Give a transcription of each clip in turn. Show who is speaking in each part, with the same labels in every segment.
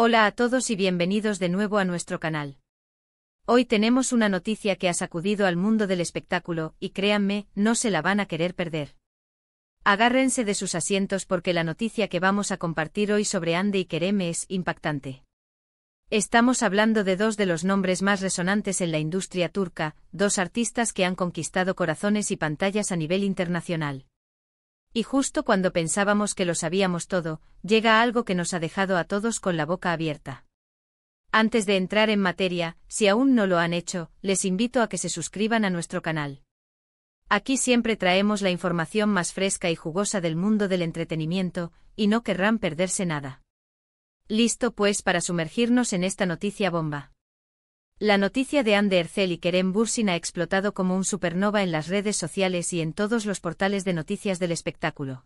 Speaker 1: Hola a todos y bienvenidos de nuevo a nuestro canal. Hoy tenemos una noticia que ha sacudido al mundo del espectáculo y créanme, no se la van a querer perder. Agárrense de sus asientos porque la noticia que vamos a compartir hoy sobre Hande y Kerem es impactante. Estamos hablando de dos de los nombres más resonantes en la industria turca, dos artistas que han conquistado corazones y pantallas a nivel internacional. Y justo cuando pensábamos que lo sabíamos todo, llega algo que nos ha dejado a todos con la boca abierta. Antes de entrar en materia, si aún no lo han hecho, les invito a que se suscriban a nuestro canal. Aquí siempre traemos la información más fresca y jugosa del mundo del entretenimiento, y no querrán perderse nada. Listo pues para sumergirnos en esta noticia bomba. La noticia de Hande Erçel y Kerem Bürsin ha explotado como un supernova en las redes sociales y en todos los portales de noticias del espectáculo.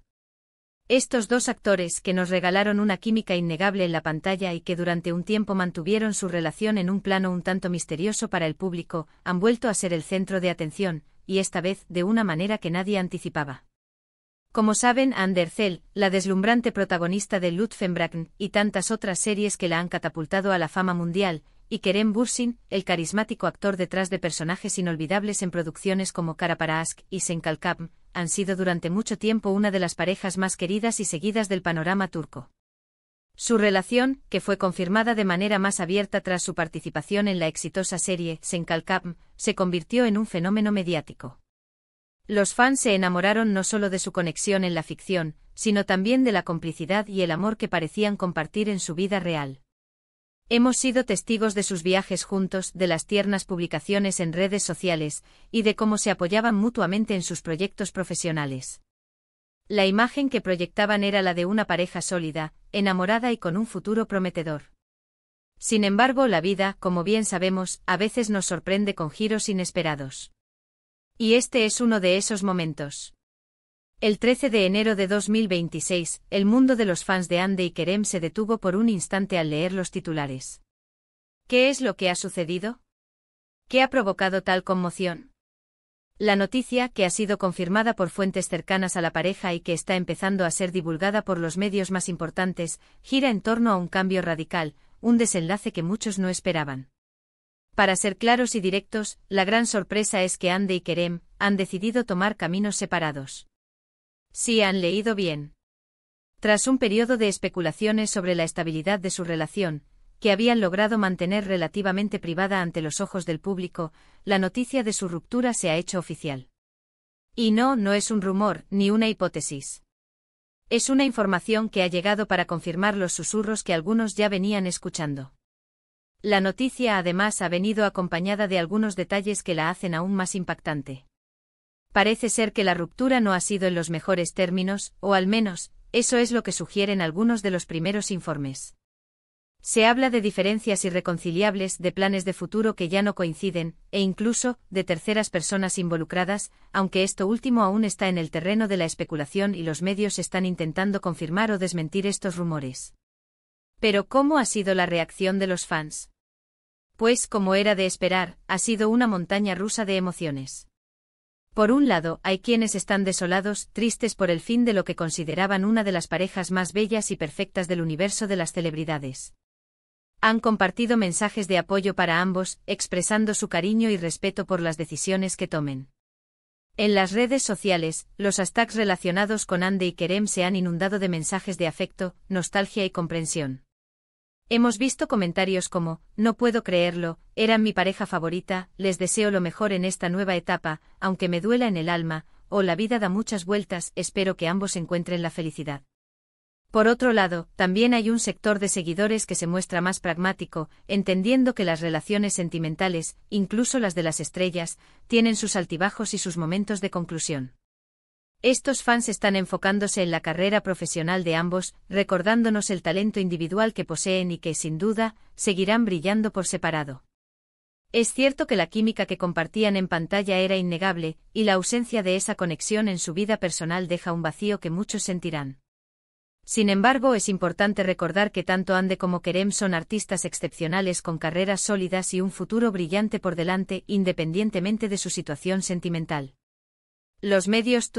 Speaker 1: Estos dos actores que nos regalaron una química innegable en la pantalla y que durante un tiempo mantuvieron su relación en un plano un tanto misterioso para el público, han vuelto a ser el centro de atención, y esta vez de una manera que nadie anticipaba. Como saben, Hande Erçel, la deslumbrante protagonista de Lütfen y tantas otras series que la han catapultado a la fama mundial, y Kerem Bürsin, el carismático actor detrás de personajes inolvidables en producciones como Kara para Aşk y Sen Kalkam, han sido durante mucho tiempo una de las parejas más queridas y seguidas del panorama turco. Su relación, que fue confirmada de manera más abierta tras su participación en la exitosa serie Sen Kalkam, se convirtió en un fenómeno mediático. Los fans se enamoraron no solo de su conexión en la ficción, sino también de la complicidad y el amor que parecían compartir en su vida real. Hemos sido testigos de sus viajes juntos, de las tiernas publicaciones en redes sociales, y de cómo se apoyaban mutuamente en sus proyectos profesionales. La imagen que proyectaban era la de una pareja sólida, enamorada y con un futuro prometedor. Sin embargo, la vida, como bien sabemos, a veces nos sorprende con giros inesperados. Y este es uno de esos momentos. El 13 de enero de 2026, el mundo de los fans de Hande y Kerem se detuvo por un instante al leer los titulares. ¿Qué es lo que ha sucedido? ¿Qué ha provocado tal conmoción? La noticia, que ha sido confirmada por fuentes cercanas a la pareja y que está empezando a ser divulgada por los medios más importantes, gira en torno a un cambio radical, un desenlace que muchos no esperaban. Para ser claros y directos, la gran sorpresa es que Hande y Kerem han decidido tomar caminos separados. Sí, han leído bien. Tras un periodo de especulaciones sobre la estabilidad de su relación, que habían logrado mantener relativamente privada ante los ojos del público, la noticia de su ruptura se ha hecho oficial. Y no es un rumor, ni una hipótesis. Es una información que ha llegado para confirmar los susurros que algunos ya venían escuchando. La noticia además ha venido acompañada de algunos detalles que la hacen aún más impactante. Parece ser que la ruptura no ha sido en los mejores términos, o al menos, eso es lo que sugieren algunos de los primeros informes. Se habla de diferencias irreconciliables, de planes de futuro que ya no coinciden, e incluso, de terceras personas involucradas, aunque esto último aún está en el terreno de la especulación y los medios están intentando confirmar o desmentir estos rumores. Pero ¿cómo ha sido la reacción de los fans? Pues, como era de esperar, ha sido una montaña rusa de emociones. Por un lado, hay quienes están desolados, tristes por el fin de lo que consideraban una de las parejas más bellas y perfectas del universo de las celebridades. Han compartido mensajes de apoyo para ambos, expresando su cariño y respeto por las decisiones que tomen. En las redes sociales, los hashtags relacionados con Hande y Kerem se han inundado de mensajes de afecto, nostalgia y comprensión. Hemos visto comentarios como, no puedo creerlo, eran mi pareja favorita, les deseo lo mejor en esta nueva etapa, aunque me duela en el alma, o la vida da muchas vueltas, espero que ambos encuentren la felicidad. Por otro lado, también hay un sector de seguidores que se muestra más pragmático, entendiendo que las relaciones sentimentales, incluso las de las estrellas, tienen sus altibajos y sus momentos de conclusión. Estos fans están enfocándose en la carrera profesional de ambos, recordándonos el talento individual que poseen y que, sin duda, seguirán brillando por separado. Es cierto que la química que compartían en pantalla era innegable, y la ausencia de esa conexión en su vida personal deja un vacío que muchos sentirán. Sin embargo, es importante recordar que tanto Hande como Kerem son artistas excepcionales con carreras sólidas y un futuro brillante por delante, independientemente de su situación sentimental. Los medios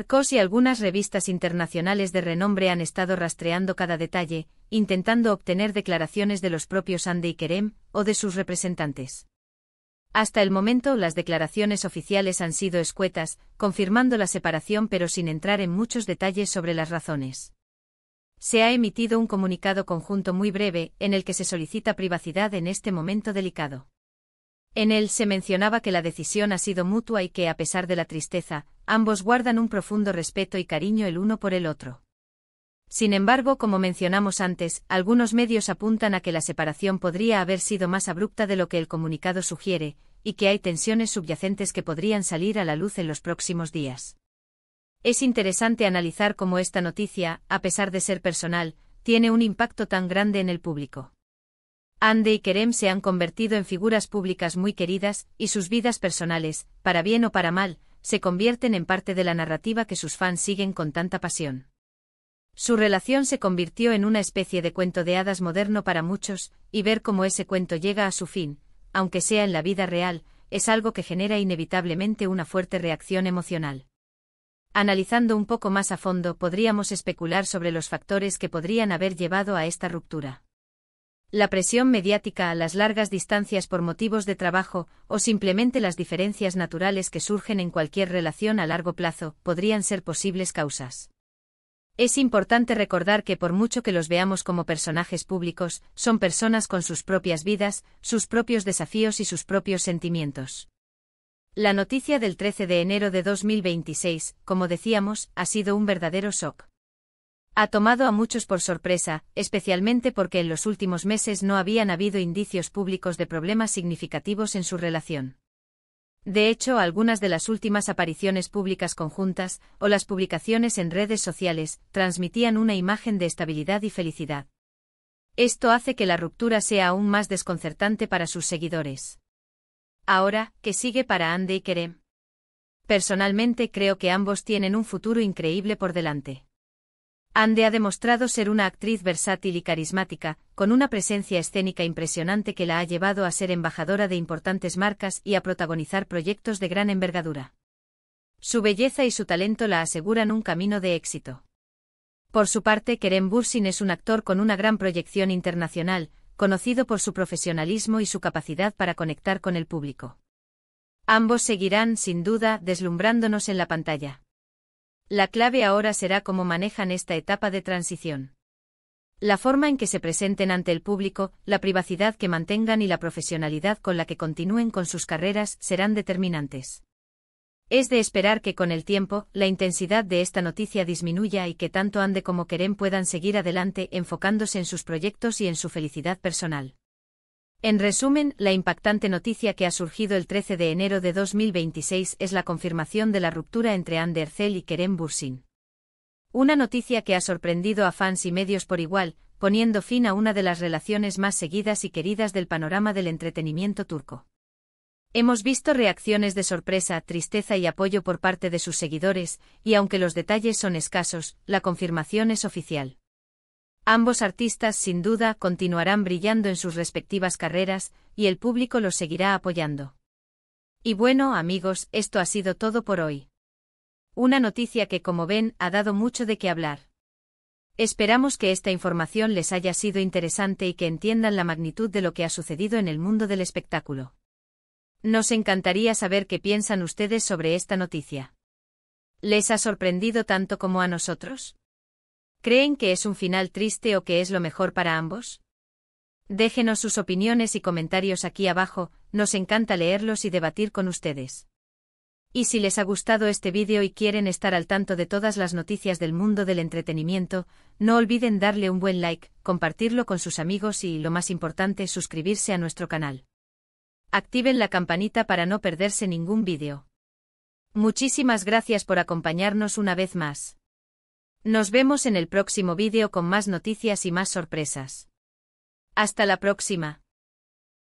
Speaker 1: COS y algunas revistas internacionales de renombre han estado rastreando cada detalle, intentando obtener declaraciones de los propios Hande y Kerem, o de sus representantes. Hasta el momento las declaraciones oficiales han sido escuetas, confirmando la separación pero sin entrar en muchos detalles sobre las razones. Se ha emitido un comunicado conjunto muy breve, en el que se solicita privacidad en este momento delicado. En él se mencionaba que la decisión ha sido mutua y que, a pesar de la tristeza, ambos guardan un profundo respeto y cariño el uno por el otro. Sin embargo, como mencionamos antes, algunos medios apuntan a que la separación podría haber sido más abrupta de lo que el comunicado sugiere, y que hay tensiones subyacentes que podrían salir a la luz en los próximos días. Es interesante analizar cómo esta noticia, a pesar de ser personal, tiene un impacto tan grande en el público. Hande y Kerem se han convertido en figuras públicas muy queridas, y sus vidas personales, para bien o para mal, se convierten en parte de la narrativa que sus fans siguen con tanta pasión. Su relación se convirtió en una especie de cuento de hadas moderno para muchos, y ver cómo ese cuento llega a su fin, aunque sea en la vida real, es algo que genera inevitablemente una fuerte reacción emocional. Analizando un poco más a fondo, podríamos especular sobre los factores que podrían haber llevado a esta ruptura. La presión mediática a las largas distancias por motivos de trabajo, o simplemente las diferencias naturales que surgen en cualquier relación a largo plazo, podrían ser posibles causas. Es importante recordar que por mucho que los veamos como personajes públicos, son personas con sus propias vidas, sus propios desafíos y sus propios sentimientos. La noticia del 13 de enero de 2026, como decíamos, ha sido un verdadero shock. Ha tomado a muchos por sorpresa, especialmente porque en los últimos meses no habían habido indicios públicos de problemas significativos en su relación. De hecho, algunas de las últimas apariciones públicas conjuntas, o las publicaciones en redes sociales, transmitían una imagen de estabilidad y felicidad. Esto hace que la ruptura sea aún más desconcertante para sus seguidores. Ahora, ¿qué sigue para Hande y Kerem? Personalmente creo que ambos tienen un futuro increíble por delante. Hande ha demostrado ser una actriz versátil y carismática, con una presencia escénica impresionante que la ha llevado a ser embajadora de importantes marcas y a protagonizar proyectos de gran envergadura. Su belleza y su talento la aseguran un camino de éxito. Por su parte, Kerem Bürsin es un actor con una gran proyección internacional, conocido por su profesionalismo y su capacidad para conectar con el público. Ambos seguirán, sin duda, deslumbrándonos en la pantalla. La clave ahora será cómo manejan esta etapa de transición. La forma en que se presenten ante el público, la privacidad que mantengan y la profesionalidad con la que continúen con sus carreras serán determinantes. Es de esperar que con el tiempo, la intensidad de esta noticia disminuya y que tanto Hande como Kerem puedan seguir adelante enfocándose en sus proyectos y en su felicidad personal. En resumen, la impactante noticia que ha surgido el 13 de enero de 2026 es la confirmación de la ruptura entre Hande Erçel y Kerem Bürsin. Una noticia que ha sorprendido a fans y medios por igual, poniendo fin a una de las relaciones más seguidas y queridas del panorama del entretenimiento turco. Hemos visto reacciones de sorpresa, tristeza y apoyo por parte de sus seguidores, y aunque los detalles son escasos, la confirmación es oficial. Ambos artistas sin duda continuarán brillando en sus respectivas carreras, y el público los seguirá apoyando. Y bueno, amigos, esto ha sido todo por hoy. Una noticia que, como ven, ha dado mucho de qué hablar. Esperamos que esta información les haya sido interesante y que entiendan la magnitud de lo que ha sucedido en el mundo del espectáculo. Nos encantaría saber qué piensan ustedes sobre esta noticia. ¿Les ha sorprendido tanto como a nosotros? ¿Creen que es un final triste o que es lo mejor para ambos? Déjenos sus opiniones y comentarios aquí abajo, nos encanta leerlos y debatir con ustedes. Y si les ha gustado este vídeo y quieren estar al tanto de todas las noticias del mundo del entretenimiento, no olviden darle un buen like, compartirlo con sus amigos y, lo más importante, suscribirse a nuestro canal. Activen la campanita para no perderse ningún vídeo. Muchísimas gracias por acompañarnos una vez más. Nos vemos en el próximo vídeo con más noticias y más sorpresas. Hasta la próxima.